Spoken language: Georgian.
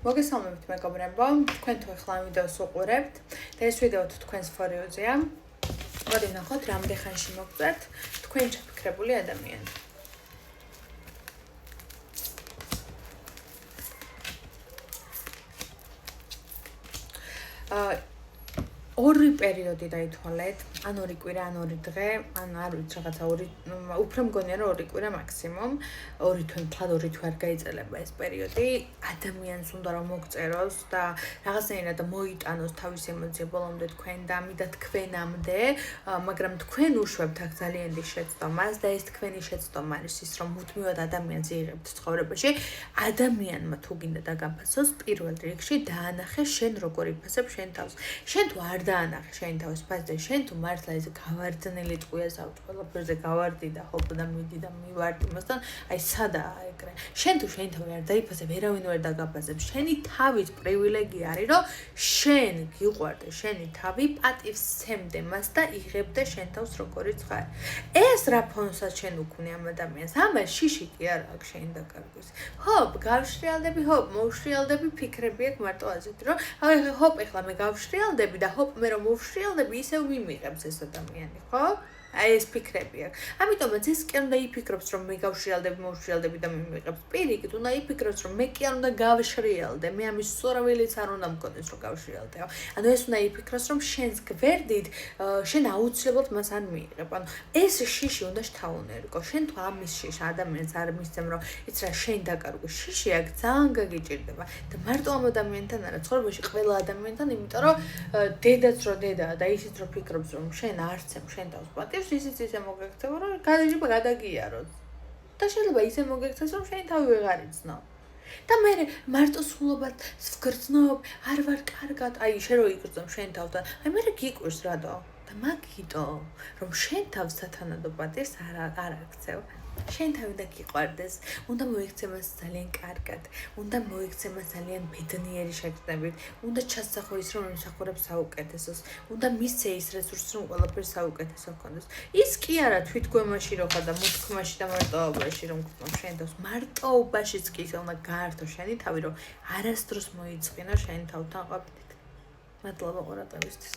მოგესალმებით მეგობრებო, თქვენ თუ ახლა ამ ვიდეოს უყურებთ და ეს ვიდეო თუ თქვენს ფორიოზეა, მოდი ნახოთ რამდენ ხანში მოგწევთ თქვენ ჩაფიქრებული ადამიანი. ორი პერიოდი დაითვალეთ, ან ორი კვირა, ან ორი დღე, ან არ ვიცი რაღაცა ორი, უფრო მგონია რომ ორი კვირა მაქსიმუმ, ორი თვე მთლად ორი თვე არ გაიწელება ეს პერიოდი, ადამიანს უნდა რომ მოგწეროს და რაღაცნაირად მოიტანოს თავისი ემოცია ბოლომდე თქვენ და ამიდა თქვენამდე, მაგრამ თქვენ უშვებთ აქ ძალიან დიდ შეცდომას და ეს თქვენი შეცდომა არის ის რომ მუდმივად ადამიანს იღებთ ცხოვრებაში, ადამიანმა თუ გინდა დაგაფასოს, პირველ რიგში დაანახე შენ როგორ იფასებ შენ თავს. შენ თუ არ დაანახე შენ თავის ფასს და შენ თუ მართლა ეს გავარძნელი ტყუიას აქვთ ყველაფერზე გავარდი და ჰოპ და მიდი და მივარდი მასთან, აი სადაა ეგრე. შენ თუ შენ თავი არ დაიფასებ, ვერავინ ვერ დაგაფასებს. შენი თავის პრივილეგია არის, რომ შენ გიყვარდე შენი თავი, პატივს სცემდე მას და იღებდე შენ თავს როგორიც ხარ. ეს რა ფონსაც შენ უქმნი ამ ადამიანს? ამას შიში კი არ აქვს შენ დაკარგვის. ჰოპ, გავშრიალდები, ჰოპ, მოვშრიალდები, ფიქრები აქვს მარტო ასეთი, რომ აი ჰოპ, ეხლა მე გავშრიალდები და ჰოპ, მე რომ მოვშრიალდები, ისევ მიმიღებს ეს ადამიანი, ხო? აი ეს ფიქრები აქვს. ამიტომაც ეს კი არ უნდა იფიქროს, რომ მე გავშრიალდები, მოვშრიალდები და მიმიღებს. პირიქით, უნდა იფიქროს, რომ მე კი არ უნდა გავშრიალდე, მე ამის სურვილიც არ უნდა მქონდეს, რომ გავშრიალდეო. ანუ ეს უნდა იფიქროს, რომ შენს გვერდით შენ აუცილებლად მას არ მიიღებ. ანუ ეს შიში უნდა შთაუნერგო. შენ თუ ამის შიშ ადამიანს არ მისცემ, რომ იცი რა შენ დაკარგო შიში აქ ძალიან გაგიჭირდება და მარტო ამ ადამიანთან არა, ცხოვრებაში ყველა ადამიანთან, იმიტომ რომ დედაც რო დედაა და ისიც რო ფიქრობს, რომ შენ არ ცემ შენ თავს პატივს, ისიც ისე მოგექცევა, რომ შეიძლება გადაგიაროთ. და შეიძლება ისე მოგექცეს, რომ შენი თავი ვეღარ იცნო. და მე მარტო სულობად ვგრძნობ, არ ვარ კარგად, აი შენ რო იგრძნობ შენ თავთან, აი მე გიკვირს რატო? და მაგიტო, რომ შენ თავს სათანადო პატივს არ აქცევ. შენ თავი და გიყვარდეს, უნდა მოიქცე მას ძალიან კარგად, უნდა მოიქცე მას ძალიან ბედნიერი შეგრძნებით, უნდა ჩასახო ის რომ იმსახურებს საუკეთესოს, უნდა მისცე ის რესურსს რომ ყველაფერი საუკეთესო ქონდეს. ის კი არა თვითგვემაში რო ხარ და მოთქმაში და მარტოობაში რომ გწნობ შენ თავს, მარტოობაშიც კი ისე უნდა გაართო შენი თავი რომ არასდროს მოიწყინო შენ თავთან ყოფნით. მადლობა ყურადღებისთვის.